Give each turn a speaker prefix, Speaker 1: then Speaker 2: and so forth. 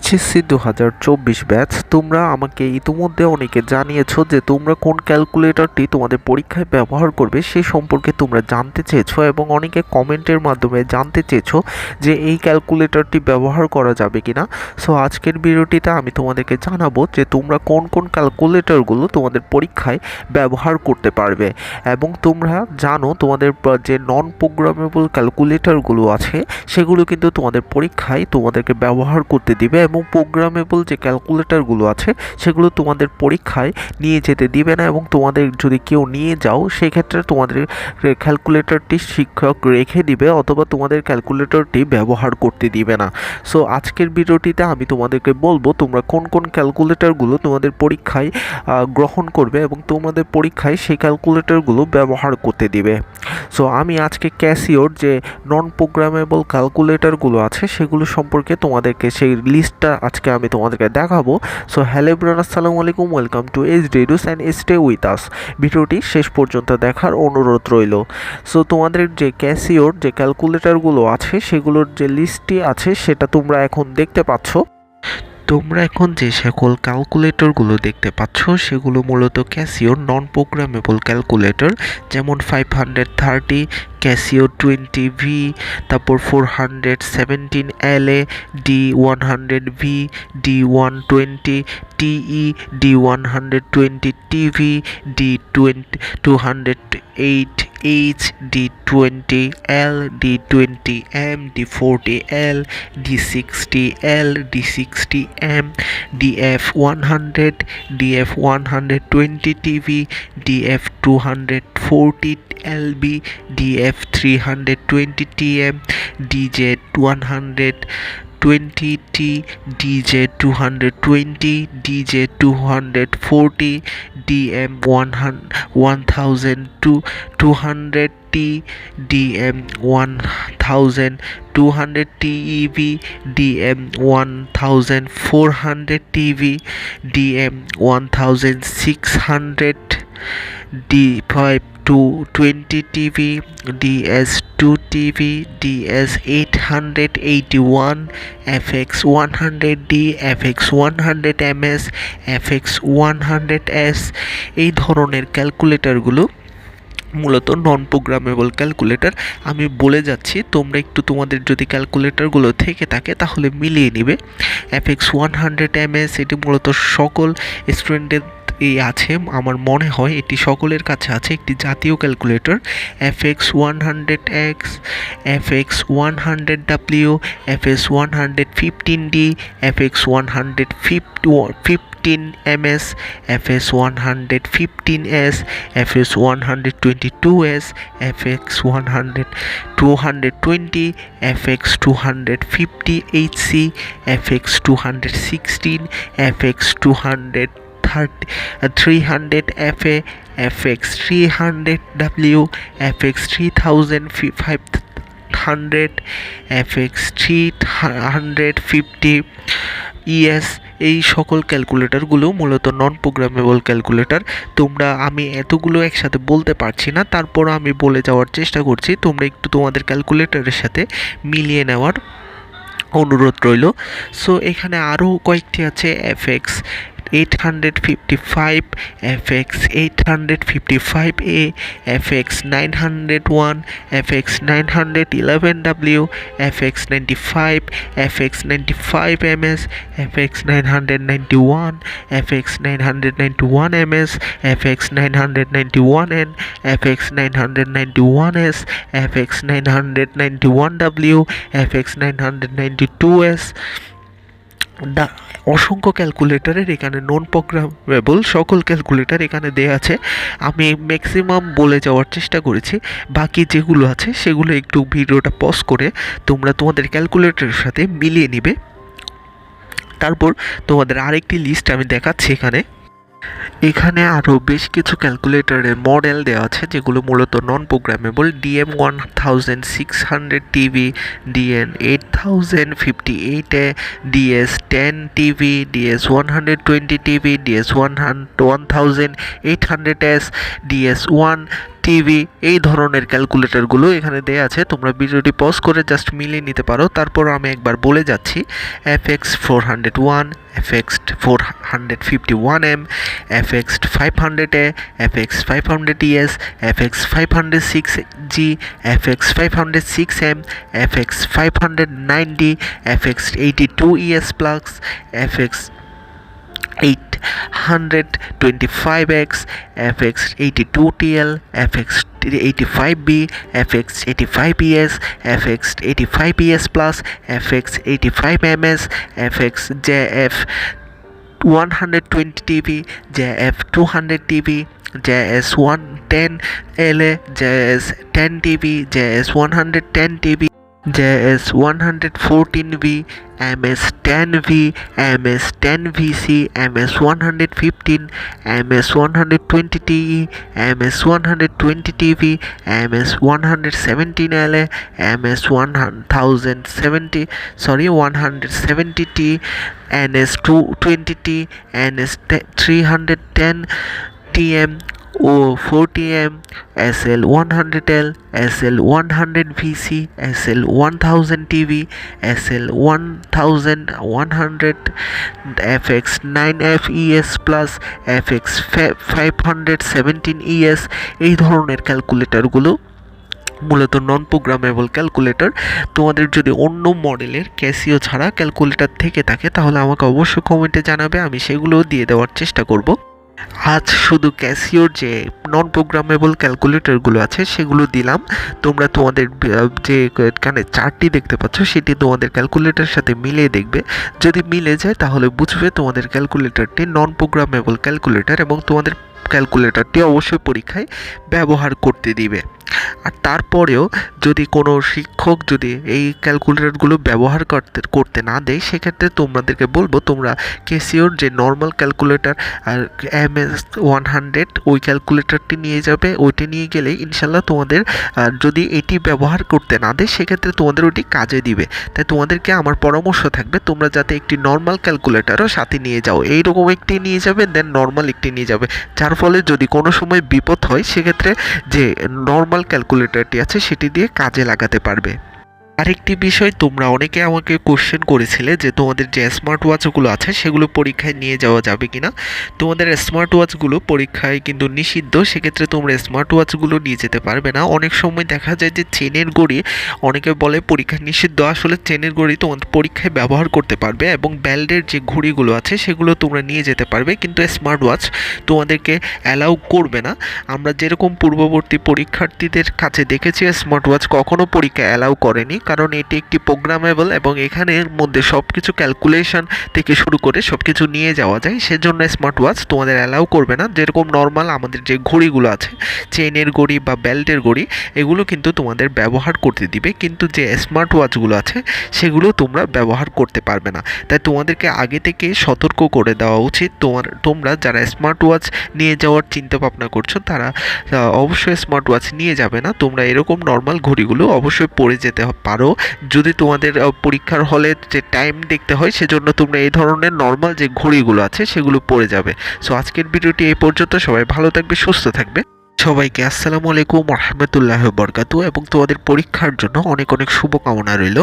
Speaker 1: HSC 2024 batch. তোমরা আমাকে ইতিমধ্যে অনেকে জানিয়েছো যে তোমরা কোন ক্যালকুলেটরটি তোমাদের পরীক্ষায় ব্যবহার করবে সে সম্পর্কে তোমরা জানতে চেয়েছো, এবং অনেকে কমেন্টের মাধ্যমে জানতে চেয়েছো যে এই ক্যালকুলেটরটি ব্যবহার করা যাবে কিনা। সো আজকের ভিডিওটিতে আমি তোমাদেরকে জানাবো যে তোমরা কোন কোন ক্যালকুলেটরগুলো তোমাদের পরীক্ষায় ব্যবহার করতে পারবে। এবং তোমরা জানো তোমাদের যে নন প্রোগ্রামেবল ক্যালকুলেটরগুলো আছে সেগুলো কিন্তু তোমাদের পরীক্ষায় তোমাদেরকে ব্যবহার করতে দিবে, এবং প্রোগ্রামেবল যে ক্যালকুলেটরগুলো আছে সেগুলো তোমাদের পরীক্ষায় নিয়ে যেতে দিবে না। এবং তোমাদের যদি কেউ নিয়ে যাও সেক্ষেত্রে তোমাদের ক্যালকুলেটরটি শিক্ষক রেখে দিবে, অথবা তোমাদের ক্যালকুলেটরটি ব্যবহার করতে দিবে না। সো আজকের ভিডিওটিতে আমি তোমাদেরকে বলবো তোমরা কোন কোন ক্যালকুলেটরগুলো তোমাদের পরীক্ষায় গ্রহণ করবে এবং তোমাদের পরীক্ষায় সেই ক্যালকুলেটরগুলো ব্যবহার করতে দিবে। সো আমি আজকে ক্যাসিওর যে নন প্রোগ্রামেবল ক্যালকুলেটরগুলো আছে সেগুলো সম্পর্কে তোমাদেরকে সেই লিস্টটা আজকে আমি তোমাদেরকে দেখাবো। সো হ্যালো এভরিওয়ান, আসসালামু আলাইকুম, ওয়েলকাম টু এইচডিডিউস অ্যান্ড স্টে উইথ আস। ভিডিওটি শেষ পর্যন্ত দেখার অনুরোধ রইল। সো তোমাদের যে ক্যাসিওর যে ক্যালকুলেটরগুলো আছে সেগুলোর যে লিস্টটি আছে সেটা তোমরা এখন দেখতে পাচ্ছ। তোমরা এখন যে সকল ক্যালকুলেটরগুলো দেখতে পাচ্ছ সেগুলো মূলত ক্যাসিওর নন প্রোগ্রামেবল ক্যালকুলেটর, যেমন 530, ক্যাসিও 20V, তারপর 417 LA, D100V, D120 TE, D120 TV, D208 H, D20L, D20M, D40L, D60L, D60M, DF100, DF120 TV, DF240 LB, DF320 TM, DJ120T, DJ220, DJ240, DM1200T, DM1200 TEV, DM1400 TV, DM1600, D520 TV, DS2 TV, DS881, FX100D, FX100MS, FX100S। এই ধরনের ক্যালকুলেটরগুলো মূলত non programmable calculator. আমি বলে যাচ্ছি, তোমরা একটু তোমাদের যদি ক্যালকুলেটরগুলো থেকে থাকে তাহলে মিলিয়ে নিবে। FX100MS এটি মূলত সকল স্টুডেন্টদের আছে, আমার মনে হয় এটি সকলের কাছে আছে, একটি জাতীয় calculator. FX100X, FX100W, FX115D, FX115MS, FS115S, FS122S, FX220, FX250HC, FX216, FX300FA, FX300W, FX3500, FX350ES। এই সকল ক্যালকুলেটরগুলো মূলত নন প্রোগ্রামেবল ক্যালকুলেটর। আমি এতগুলো একসাথে বলতে পারছি না, তারপর আমি বলে যাওয়ার চেষ্টা করছি, তোমরা একটু তোমাদের ক্যালকুলেটরের সাথে মিলিয়ে নেওয়ার অনুরোধ রইল। সো এখানে আরও কয়েকটি আছে, FX855, FX855A, FX901, FX911W, FX95, FX95MS, FX991, FX991MS, FX991N, FX991S, FX991W, FX992S। অসংখ্য ক্যালকুলেটরের এখানে নন প্রোগ্রামেবল সকল ক্যালকুলেটর এখানে দেয়া আছে। আমি ম্যাক্সিমাম বলে যাওয়ার চেষ্টা করেছি, বাকি যেগুলো আছে সেগুলো একটু ভিডিওটা পজ করে তোমরা তোমাদের ক্যালকুলেটরের সাথে মিলিয়ে নিবে। তারপর তোমাদের আরেকটি লিস্ট আমি দেখাচ্ছি। এখানে আরও বেশ কিছু ক্যালকুলেটরের মডেল দেওয়া আছে যেগুলো মূলত non programmable. DM1600 TV, DN8058A, DS10 TV, DS120 TV, DS1800S, DS1 TV এই ধরনের ক্যালকুলেটরগুলো এখানে দেয়া আছে। তোমরা ভিডিওটি পজ করে জাস্ট মিলিয়ে নিতে পারো। তারপর আমি একবার বলে যাচ্ছি, FX 401, FX 451M, FX 500A, FX 500ES, FX 506G, FX 506M, FX 590, FX 82ES Plus, FX 825X, FX 82TL, FX 85B, FX 85ES, FX 85ES Plus, FX 85MS, FX JF 120 TV, JF 200 TV, JS 110 LA, JS 10 TV, JS 110 TV, JS 114V, MS 10V, MS 10VC, MS 115, MS 120TE, MS 120TV, MS 117LA, MS 170T, NS 220T, NS 310TM, O40M, SL 100L, SL 100VC, SL 1000 TV, SL 1100, FX 9FES Plus, FX 517ES এই ধরনের ক্যালকুলেটরগুলো মূলত non programmable calculator. তোমাদের যদি অন্য মডেলের Casio ছাড়া calculator থেকে থাকে তাহলে আমাকে অবশ্যই কমেন্টে জানাবে, আমি সেগুলোও দিয়ে দেওয়ার চেষ্টা করব। আজ শুধু ক্যাসিওর যে নন প্রোগ্রামেবল ক্যালকুলেটরগুলো আছে সেগুলো দিলাম। তোমরা তোমাদের যে এখানে চার্টটি দেখতে পাচ্ছ সেটি তোমাদের ক্যালকুলেটরের সাথে মিলিয়ে দেখবে। যদি মিলে যায় তাহলে বুঝবে তোমাদের ক্যালকুলেটরটি নন প্রোগ্রামেবল ক্যালকুলেটর এবং তোমাদের ক্যালকুলেটরটি অবশ্যই পরীক্ষায় ব্যবহার করতে দিবে। আর তারপরেও যদি কোনো শিক্ষক যদি এই ক্যালকুলেটরগুলো ব্যবহার করতে না দেয় সেক্ষেত্রে তোমাদেরকে বলবো তোমরা ক্যাসিওর যে নর্মাল ক্যালকুলেটর আর MS100 ওই ক্যালকুলেটরটি নিয়ে যাবে। ওইটি নিয়ে গেলে ইনশাল্লাহ তোমাদের যদি এটি ব্যবহার করতে না দেয় সেক্ষেত্রে তোমাদের ওটি কাজে দিবে। তাই তোমাদেরকে আমার পরামর্শ থাকবে তোমরা যাতে একটি নর্মাল ক্যালকুলেটরও সাথে নিয়ে যাও, এইরকম একটি নিয়ে যাবে, দেন নর্মাল একটি নিয়ে যাবে, যার ফলে যদি কোনো সময় বিপদ হয় সেক্ষেত্রে যে নর্মাল ক্যালকুলেটরটি আছে সেটি দিয়ে কাজে লাগাতে পারবে। আরেকটি বিষয়, তোমরা অনেকে আমাকে কোশ্চেন করেছিলে যে তোমাদের যে স্মার্ট ওয়াচগুলো আছে সেগুলো পরীক্ষায় নিয়ে যাওয়া যাবে কিনা। তোমাদের স্মার্ট ওয়াচগুলো পরীক্ষায় কিন্তু নিষিদ্ধ, সেক্ষেত্রে তোমরা স্মার্ট ওয়াচগুলো নিয়ে যেতে পারবে না। অনেক সময় দেখা যায় যে চেনের ঘড়ি, অনেকে বলে পরীক্ষায় নিষিদ্ধ, আসলে চেনের ঘড়ি তোমাদের পরীক্ষায় ব্যবহার করতে পারবে এবং বেল্টের যে ঘড়িগুলো আছে সেগুলো তোমরা নিয়ে যেতে পারবে, কিন্তু স্মার্ট ওয়াচ তোমাদেরকে অ্যালাউ করবে না। আমরা যেরকম পূর্ববর্তী পরীক্ষার্থীদের কাছে দেখেছি স্মার্ট ওয়াচ কখনো পরীক্ষায় অ্যালাউ করেনি, কারণ এটি একটি প্রোগ্রামেবল এবং এখানের মধ্যে সব কিছু ক্যালকুলেশন থেকে শুরু করে সব কিছু নিয়ে যাওয়া যায়, সেজন্য স্মার্ট ওয়াচ তোমাদের অ্যালাউ করবে না। যেরকম নর্মাল আমাদের যে ঘড়িগুলো আছে, চেনের ঘড়ি বা বেল্টের ঘড়ি, এগুলো কিন্তু তোমাদের ব্যবহার করতে দিবে, কিন্তু যে স্মার্ট ওয়াচগুলো আছে সেগুলো তোমরা ব্যবহার করতে পারবে না। তাই তোমাদেরকে আগে থেকে সতর্ক করে দেওয়া উচিত। তোমরা যারা স্মার্ট ওয়াচ নিয়ে যাওয়ার চিন্তা ভাবনা করছো তারা অবশ্যই স্মার্ট ওয়াচ নিয়ে যাবে না। তোমরা এরকম নর্মাল ঘড়িগুলো অবশ্যই পরে যেতে পারো যদি তোমাদের পরীক্ষার হলে যে টাইম দেখতে হয়, সেজন্য তোমরা এই ধরনের নর্মাল যে ঘড়িগুলো আছে সেগুলো পরে যাবে। সো আজকের ভিডিওটি এই পর্যন্ত। সবাই ভালো থাকবে, সুস্থ থাকবে। সবাইকে আসসালামু আলাইকুম ওয়া রাহমাতুল্লাহি ওয়া বারাকাতুহু এবং তোমাদের পরীক্ষার জন্য অনেক অনেক শুভকামনা রইল।